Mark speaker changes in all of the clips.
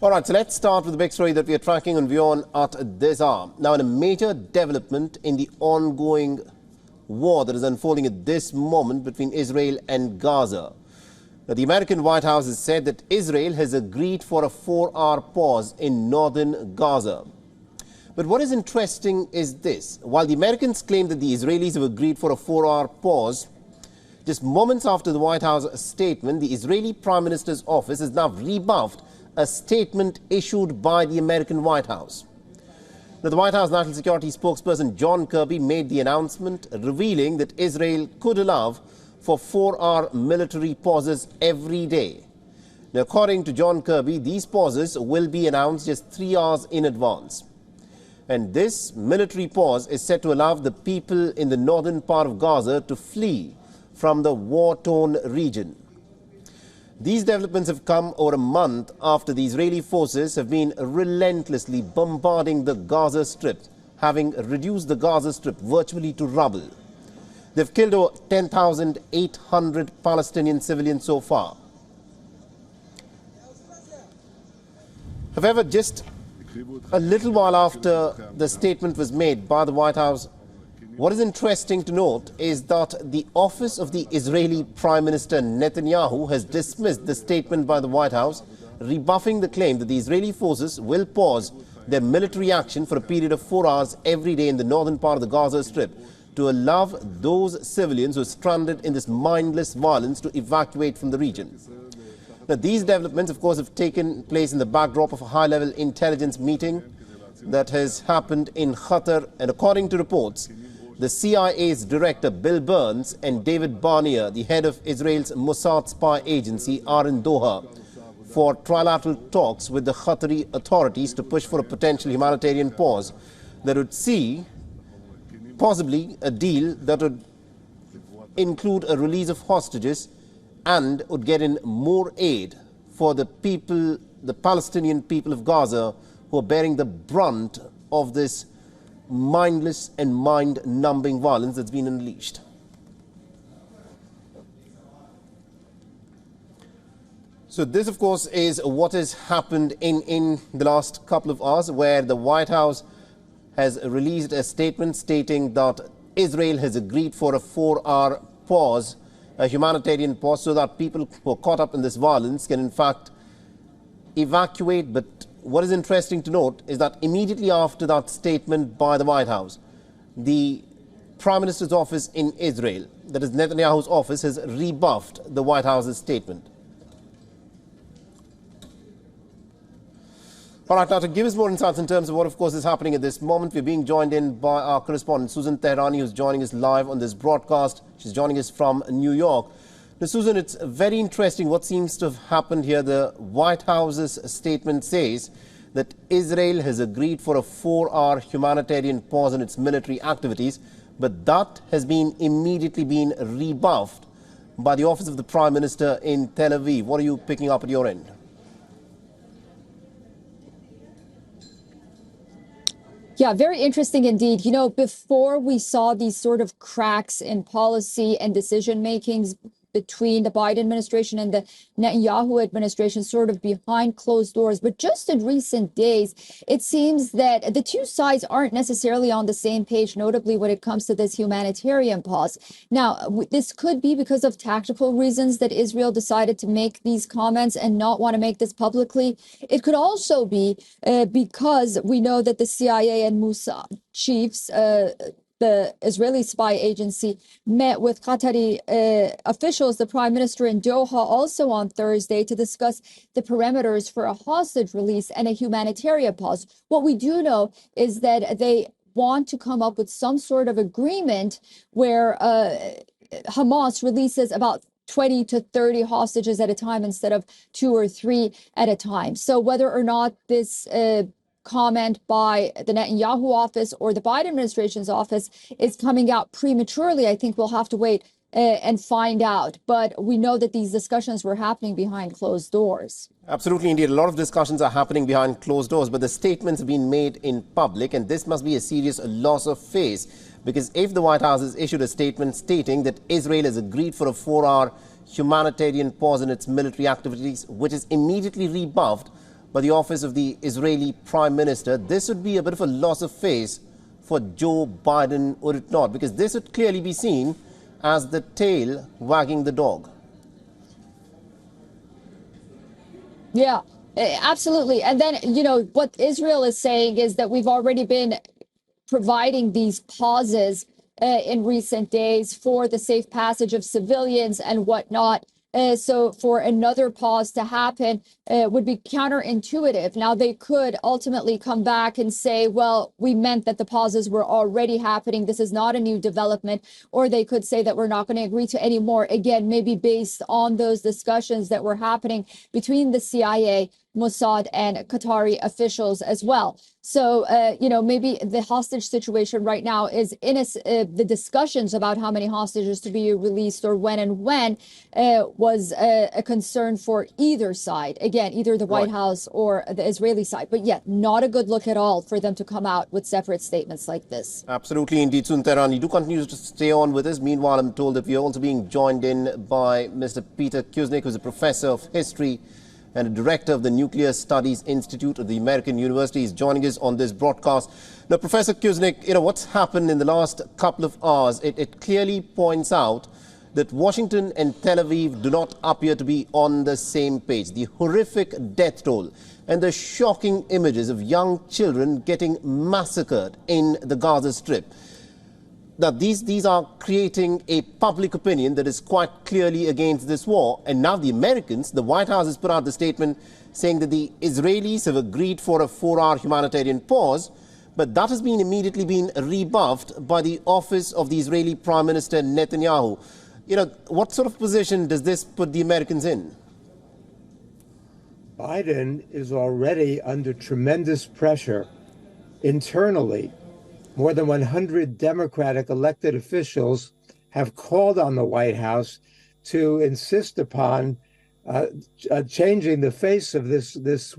Speaker 1: All right, so let's start with the big story that we are tracking on WION at this hour. Now, in a major development in the ongoing war that is unfolding at this moment between Israel and Gaza. Now, the American White House has said that Israel has agreed for a 4-hour pause in northern Gaza. But what is interesting is this. While the Americans claim that the Israelis have agreed for a 4-hour pause, just moments after the White House statement, the Israeli Prime Minister's office has now rebuffed a statement issued by the American White House. Now, the White House National Security spokesperson John Kirby made the announcement revealing that Israel could allow for 4-hour military pauses every day. Now, according to John Kirby, these pauses will be announced just 3 hours in advance. And this military pause is set to allow the people in the northern part of Gaza to flee from the war-torn region. These developments have come over a month after the Israeli forces have been relentlessly bombarding the Gaza Strip, having reduced the Gaza Strip virtually to rubble. They've killed over 10,800 Palestinian civilians so far. However, just a little while after the statement was made by the White House, what is interesting to note is that the office of the Israeli Prime Minister Netanyahu has dismissed the statement by the White House, rebuffing the claim that the Israeli forces will pause their military action for a period of 4 hours every day in the northern part of the Gaza Strip to allow those civilians who are stranded in this mindless violence to evacuate from the region. Now, these developments, of course, have taken place in the backdrop of a high-level intelligence meeting that has happened in Qatar, and according to reports, the CIA's director Bill Burns and David Barnier, the head of Israel's Mossad spy agency, are in Doha for trilateral talks with the Qatari authorities to push for a potential humanitarian pause that would see possibly a deal that would include a release of hostages and would get in more aid for the people, the Palestinian people of Gaza, who are bearing the brunt of this mindless and mind-numbing violence that's been unleashed. So this, of course, is what has happened in the last couple of hours, where the White House has released a statement stating that Israel has agreed for a 4-hour pause, a humanitarian pause, so that people who are caught up in this violence can in fact evacuate. But what is interesting to note is that immediately after that statement by the White House, the Prime Minister's office in Israel, that is Netanyahu's office, has rebuffed the White House's statement. All right, now to give us more insights in terms of what, of course, is happening at this moment, we're being joined in by our correspondent, Susan Terani, who's joining us live on this broadcast. She's joining us from New York. Now, Susan, it's very interesting what seems to have happened here. The White House's statement says that Israel has agreed for a 4-hour humanitarian pause in its military activities, but that has been immediately been rebuffed by the office of the Prime Minister in Tel Aviv. What are you picking up at your end?
Speaker 2: Yeah, very interesting indeed. You know, before we saw these sort of cracks in policy and decision makings between the Biden administration and the Netanyahu administration, sort of behind closed doors. But just in recent days, it seems that the two sides aren't necessarily on the same page, notably when it comes to this humanitarian pause. Now, this could be because of tactical reasons that Israel decided to make these comments and not want to make this publicly. It could also be because we know that the CIA and Mossad chiefs, the Israeli spy agency, met with Qatari officials, the prime minister in Doha, also on Thursday to discuss the parameters for a hostage release and a humanitarian pause. What we do know is that they want to come up with some sort of agreement where Hamas releases about 20 to 30 hostages at a time instead of 2 or 3 at a time. So whether or not this comment by the Netanyahu office or the Biden administration's office is coming out prematurely, I think we'll have to wait and find out. But we know that these discussions were happening behind closed doors.
Speaker 1: Absolutely, indeed. A lot of discussions are happening behind closed doors, but the statements have been made in public, and this must be a serious loss of face, because if the White House has issued a statement stating that Israel has agreed for a 4-hour humanitarian pause in its military activities, which is immediately rebuffed by the office of the Israeli Prime Minister, this would be a bit of a loss of face for Joe Biden, would it not? Because this would clearly be seen as the tail wagging the dog.
Speaker 2: Yeah, absolutely. And then, you know, what Israel is saying is that we've already been providing these pauses in recent days for the safe passage of civilians and whatnot. So for another pause to happen would be counterintuitive. Now, they could ultimately come back and say, well, we meant that the pauses were already happening. This is not a new development. Or they could say that we're not going to agree to any more. Again, maybe based on those discussions that were happening between the CIA, Mossad, and Qatari officials as well. So, you know, maybe the hostage situation right now is in the discussions about how many hostages to be released or when was a concern for either side. Again, either the White House or the Israeli side. But yet, not a good look at all for them to come out with separate statements like this.
Speaker 1: Absolutely, indeed. Soon, Terani, do continue to stay on with us. Meanwhile, I'm told that we are also being joined in by Mr. Peter Kusik, who's a professor of history and a director of the Nuclear Studies Institute of the American University, is joining us on this broadcast. Now, Professor Kusik, you know, what's happened in the last couple of hours, it clearly points out that Washington and Tel Aviv do not appear to be on the same page. The horrific death toll and the shocking images of young children getting massacred in the Gaza Strip. Now, these are creating a public opinion that is quite clearly against this war. And now the Americans, the White House has put out the statement saying that the Israelis have agreed for a 4-hour humanitarian pause, but that has been immediately been rebuffed by the office of the Israeli Prime Minister Netanyahu. You know, what sort of position does this put the Americans in?
Speaker 3: Biden is already under tremendous pressure internally. More than 100 Democratic elected officials have called on the White House to insist upon changing the face of this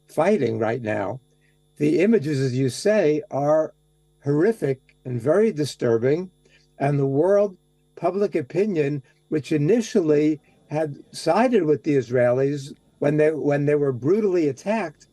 Speaker 3: fighting right now. The images, as you say, are horrific and very disturbing, and the world public opinion, which initially had sided with the Israelis when they were brutally attacked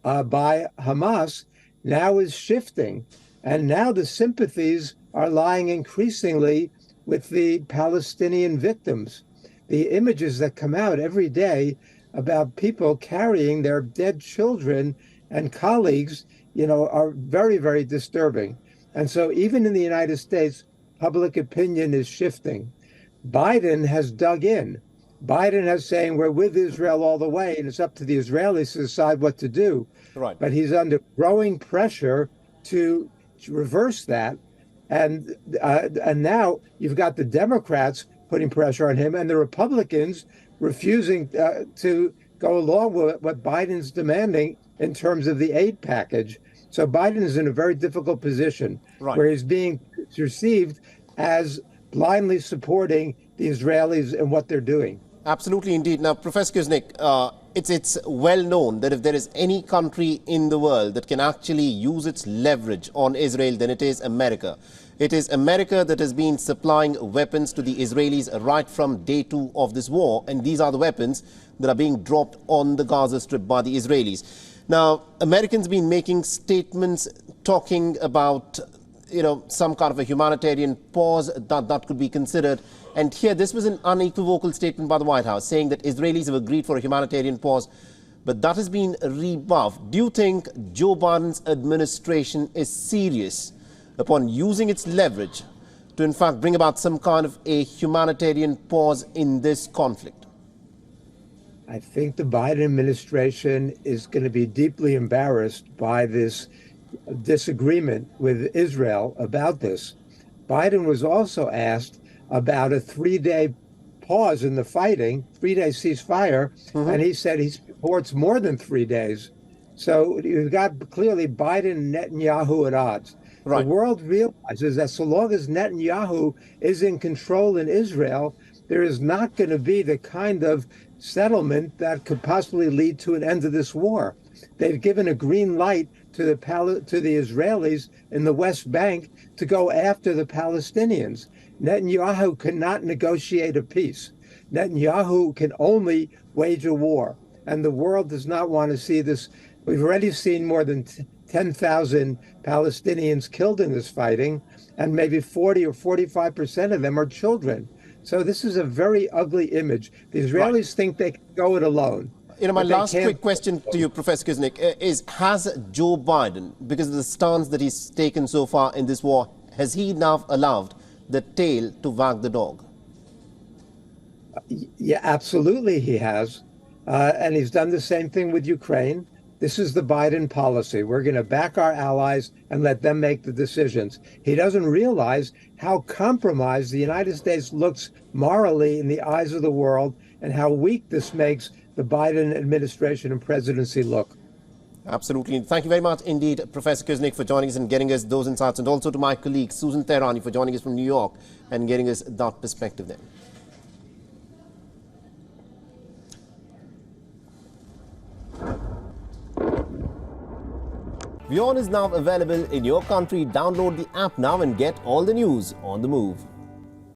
Speaker 3: by Hamas, now is shifting. And now the sympathies are lying increasingly with the Palestinian victims. The images that come out every day about people carrying their dead children and colleagues, you know, are very, very disturbing. And so even in the United States, public opinion is shifting. Biden has dug in. Biden is saying we're with Israel all the way, and it's up to the Israelis to decide what to do.
Speaker 1: Right.
Speaker 3: But he's under growing pressure to reverse that, and now you've got the Democrats putting pressure on him, and the Republicans refusing to go along with what Biden's demanding in terms of the aid package. So Biden is in a very difficult position, where he's being perceived as blindly supporting the Israelis and what they're doing.
Speaker 1: Absolutely, indeed. Now, Professor Kusik, it's well known that if there is any country in the world that can actually use its leverage on Israel, then it is America. It is America that has been supplying weapons to the Israelis right from day 2 of this war, and these are the weapons that are being dropped on the Gaza Strip by the Israelis. Now, Americans have been making statements talking about, you know, some kind of a humanitarian pause that could be considered. And here, this was an unequivocal statement by the White House saying that Israelis have agreed for a humanitarian pause, but that has been rebuffed. Do you think Joe Biden's administration is serious upon using its leverage to, in fact, bring about some kind of a humanitarian pause in this conflict?
Speaker 3: I think the Biden administration is going to be deeply embarrassed by this disagreement with Israel about this. Biden was also asked about a 3-day pause in the fighting, 3-day ceasefire, and he said he supports more than 3 days. So you've got clearly Biden and Netanyahu at odds. The world realizes that so long as Netanyahu is in control in Israel, there is not going to be the kind of settlement that could possibly lead to an end of this war. They've given a green light to the Israelis in the West Bank to go after the Palestinians. Netanyahu cannot negotiate a peace. Netanyahu can only wage a war. and the world does not want to see this. We've already seen more than 10,000 Palestinians killed in this fighting, and maybe 40 or 45% of them are children. So this is a very ugly image. The Israelis think they can go it alone.
Speaker 1: My last quick question to you, Professor Kusik, is has Joe Biden, because of the stance that he's taken so far in this war, has he now allowed the tail to wag the dog?
Speaker 3: Yeah, absolutely he has. And he's done the same thing with Ukraine. This is the Biden policy. We're going to back our allies and let them make the decisions. He doesn't realize how compromised the United States looks morally in the eyes of the world and how weak this makes the Biden administration and presidency look.
Speaker 1: Absolutely. Thank you very much indeed, Professor Kusik, for joining us and getting us those insights, and also to my colleague, Susan Terani, for joining us from New York and getting us that perspective there. WION is now available in your country. Download the app now and get all the news on the move.